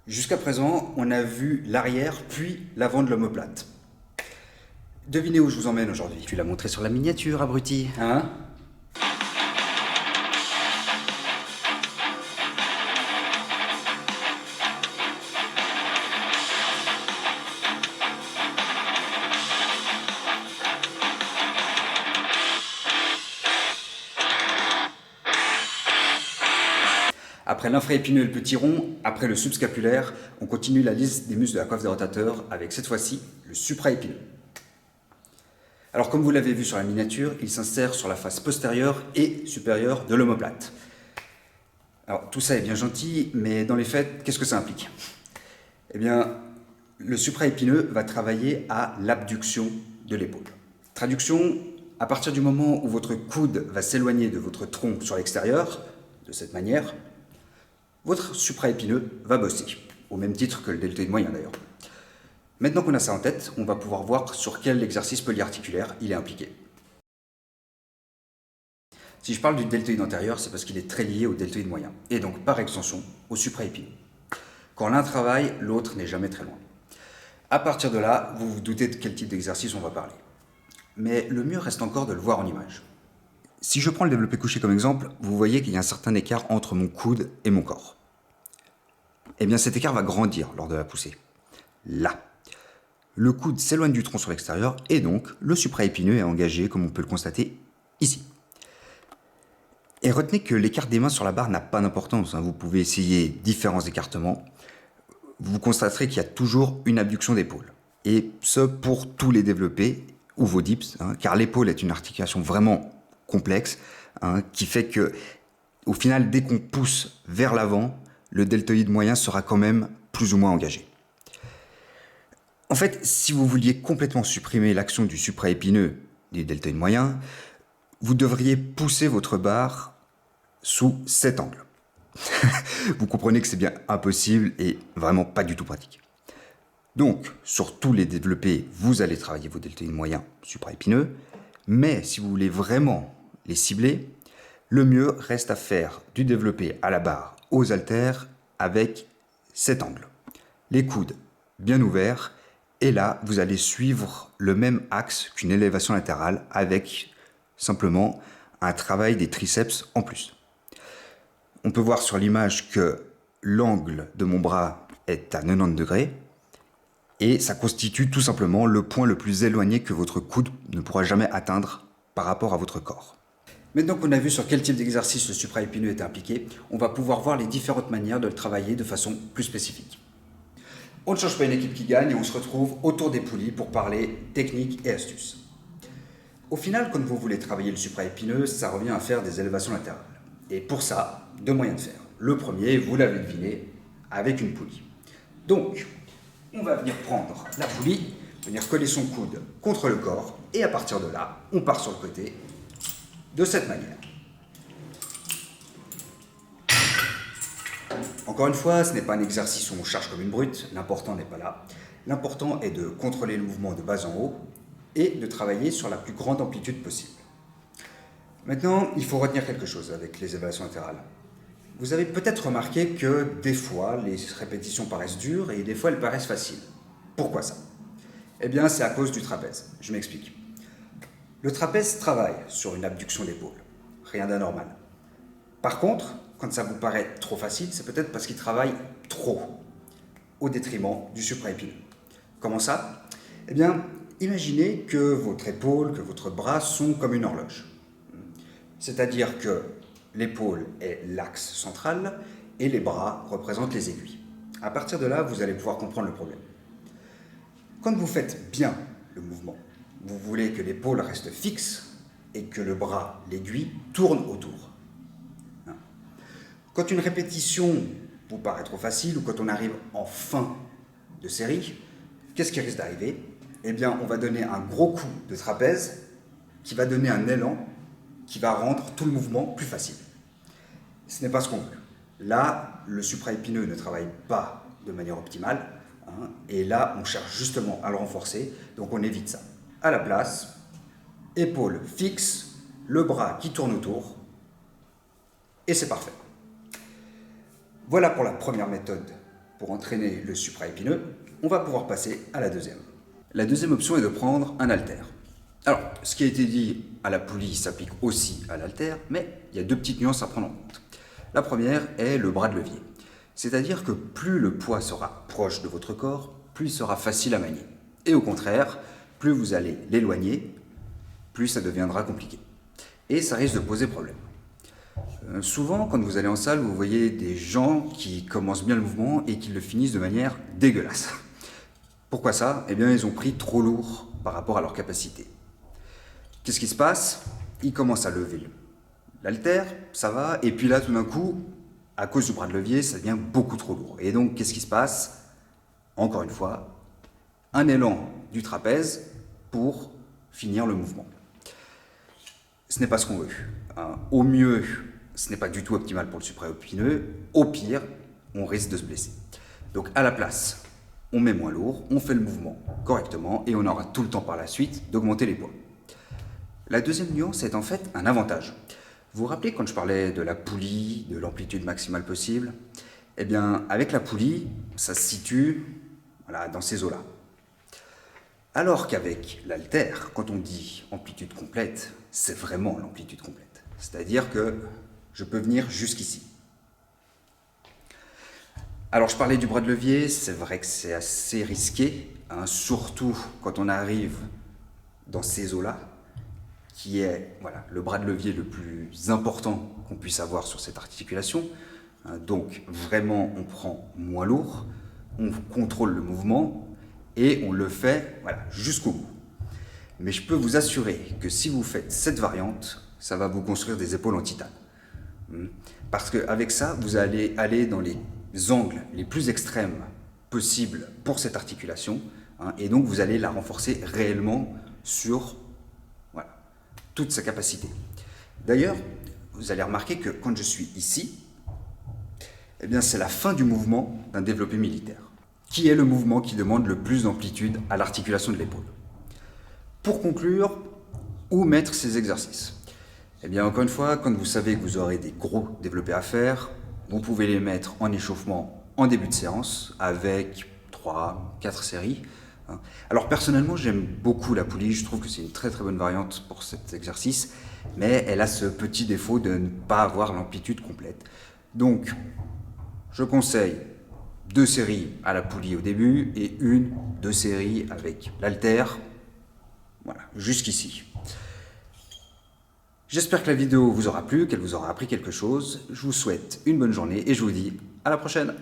Jusqu'à présent, on a vu l'arrière puis l'avant de l'omoplate. Devinez où je vous emmène aujourd'hui. Tu l'as montré sur la miniature, abruti. Hein? Après l'infraépineux et le petit rond, après le subscapulaire, on continue la liste des muscles de la coiffe des rotateurs avec cette fois-ci le supraépineux. Alors comme vous l'avez vu sur la miniature, il s'insère sur la face postérieure et supérieure de l'omoplate. Alors tout ça est bien gentil, mais dans les faits, qu'est-ce que ça implique? Eh bien, le supraépineux va travailler à l'abduction de l'épaule. Traduction, à partir du moment où votre coude va s'éloigner de votre tronc sur l'extérieur, de cette manière, votre supraépineux va bosser, au même titre que le deltoïde moyen d'ailleurs. Maintenant qu'on a ça en tête, on va pouvoir voir sur quel exercice polyarticulaire il est impliqué. Si je parle du deltoïde antérieur, c'est parce qu'il est très lié au deltoïde moyen, et donc par extension au supraépineux. Quand l'un travaille, l'autre n'est jamais très loin. À partir de là, vous vous doutez de quel type d'exercice on va parler. Mais le mieux reste encore de le voir en image. Si je prends le développé couché comme exemple, vous voyez qu'il y a un certain écart entre mon coude et mon corps. Eh bien cet écart va grandir lors de la poussée. Là. Le coude s'éloigne du tronc sur l'extérieur et donc le supraépineux est engagé comme on peut le constater ici. Et retenez que l'écart des mains sur la barre n'a pas d'importance. Vous pouvez essayer différents écartements. Vous constaterez qu'il y a toujours une abduction d'épaule. Et ce pour tous les développés ou vos dips, car l'épaule est une articulation vraiment complexe, qui fait que, au final, dès qu'on pousse vers l'avant, le deltoïde moyen sera quand même plus ou moins engagé. En fait, si vous vouliez complètement supprimer l'action du supraépineux du deltoïde moyen, vous devriez pousser votre barre sous cet angle. Vous comprenez que c'est bien impossible et vraiment pas du tout pratique. Donc, sur tous les développés, vous allez travailler vos deltoïdes moyens supraépineux, mais si vous voulez vraiment les cibler, le mieux reste à faire du développé à la barre aux haltères avec cet angle. Les coudes bien ouverts, et là, vous allez suivre le même axe qu'une élévation latérale avec simplement un travail des triceps en plus. On peut voir sur l'image que l'angle de mon bras est à 90 degrés et ça constitue tout simplement le point le plus éloigné que votre coude ne pourra jamais atteindre par rapport à votre corps. Maintenant qu'on a vu sur quel type d'exercice le supraépineux est impliqué, on va pouvoir voir les différentes manières de le travailler de façon plus spécifique. On ne change pas une équipe qui gagne et on se retrouve autour des poulies pour parler technique et astuces. Au final, quand vous voulez travailler le supraépineux, ça revient à faire des élévations latérales. Et pour ça, deux moyens de faire. Le premier, vous l'avez deviné, avec une poulie. Donc, on va venir prendre la poulie, venir coller son coude contre le corps, et à partir de là, on part sur le côté, de cette manière. Encore une fois, ce n'est pas un exercice où on charge comme une brute, l'important n'est pas là. L'important est de contrôler le mouvement de bas en haut et de travailler sur la plus grande amplitude possible. Maintenant, il faut retenir quelque chose avec les élévations latérales. Vous avez peut-être remarqué que des fois, les répétitions paraissent dures et des fois, elles paraissent faciles. Pourquoi ça? Eh bien, c'est à cause du trapèze. Je m'explique. Le trapèze travaille sur une abduction d'épaule. Rien d'anormal. Par contre, quand ça vous paraît trop facile, c'est peut-être parce qu'il travaille trop, au détriment du supraépineux. Comment ça? Eh bien, imaginez que votre épaule, que votre bras sont comme une horloge. C'est-à-dire que l'épaule est l'axe central et les bras représentent les aiguilles. À partir de là, vous allez pouvoir comprendre le problème. Quand vous faites bien le mouvement, vous voulez que l'épaule reste fixe et que le bras, l'aiguille, tourne autour. Quand une répétition vous paraît trop facile ou quand on arrive en fin de série, qu'est-ce qui risque d'arriver? Eh bien, on va donner un gros coup de trapèze qui va donner un élan qui va rendre tout le mouvement plus facile. Ce n'est pas ce qu'on veut. Là, le supraépineux ne travaille pas de manière optimale, et là, on cherche justement à le renforcer, donc on évite ça. À la place, épaule fixe, le bras qui tourne autour, et c'est parfait. Voilà pour la première méthode pour entraîner le supraépineux, on va pouvoir passer à la deuxième. La deuxième option est de prendre un haltère. Alors, ce qui a été dit à la poulie s'applique aussi à l'haltère, mais il y a deux petites nuances à prendre en compte. La première est le bras de levier. C'est-à-dire que plus le poids sera proche de votre corps, plus il sera facile à manier. Et au contraire, plus vous allez l'éloigner, plus ça deviendra compliqué. Et ça risque de poser problème. Souvent, quand vous allez en salle, vous voyez des gens qui commencent bien le mouvement et qui le finissent de manière dégueulasse. Pourquoi ça? Eh bien, ils ont pris trop lourd par rapport à leur capacité. Qu'est-ce qui se passe? Ils commencent à lever l'haltère, ça va, et puis là, tout d'un coup, à cause du bras de levier, ça devient beaucoup trop lourd. Et donc, qu'est-ce qui se passe? Encore une fois, un élan du trapèze pour finir le mouvement. Ce n'est pas ce qu'on veut. Au mieux, ce n'est pas du tout optimal pour le supraépineux. Au pire, on risque de se blesser. Donc, à la place, on met moins lourd, on fait le mouvement correctement et on aura tout le temps par la suite d'augmenter les poids. La deuxième nuance est en fait un avantage. Vous vous rappelez quand je parlais de la poulie, de l'amplitude maximale possible? Eh bien, avec la poulie, ça se situe dans ces eaux-là. Alors qu'avec l'haltère, quand on dit amplitude complète, c'est vraiment l'amplitude complète. C'est-à-dire que je peux venir jusqu'ici. Alors, je parlais du bras de levier, c'est vrai que c'est assez risqué, surtout quand on arrive dans ces eaux-là, qui est le bras de levier le plus important qu'on puisse avoir sur cette articulation. Donc vraiment, on prend moins lourd, on contrôle le mouvement et on le fait jusqu'au bout. Mais je peux vous assurer que si vous faites cette variante, ça va vous construire des épaules en titane. Parce qu'avec ça, vous allez aller dans les angles les plus extrêmes possibles pour cette articulation, et donc vous allez la renforcer réellement sur toute sa capacité. D'ailleurs, vous allez remarquer que quand je suis ici, eh bien c'est la fin du mouvement d'un développé militaire, qui est le mouvement qui demande le plus d'amplitude à l'articulation de l'épaule. Pour conclure, où mettre ces exercices? Eh bien encore une fois, quand vous savez que vous aurez des gros développés à faire, vous pouvez les mettre en échauffement en début de séance avec 3-4 séries. Alors personnellement, j'aime beaucoup la poulie, je trouve que c'est une très très bonne variante pour cet exercice, mais elle a ce petit défaut de ne pas avoir l'amplitude complète. Donc, je conseille 2 séries à la poulie au début et 1-2 séries avec l'haltère, jusqu'ici. J'espère que la vidéo vous aura plu, qu'elle vous aura appris quelque chose. Je vous souhaite une bonne journée et je vous dis à la prochaine.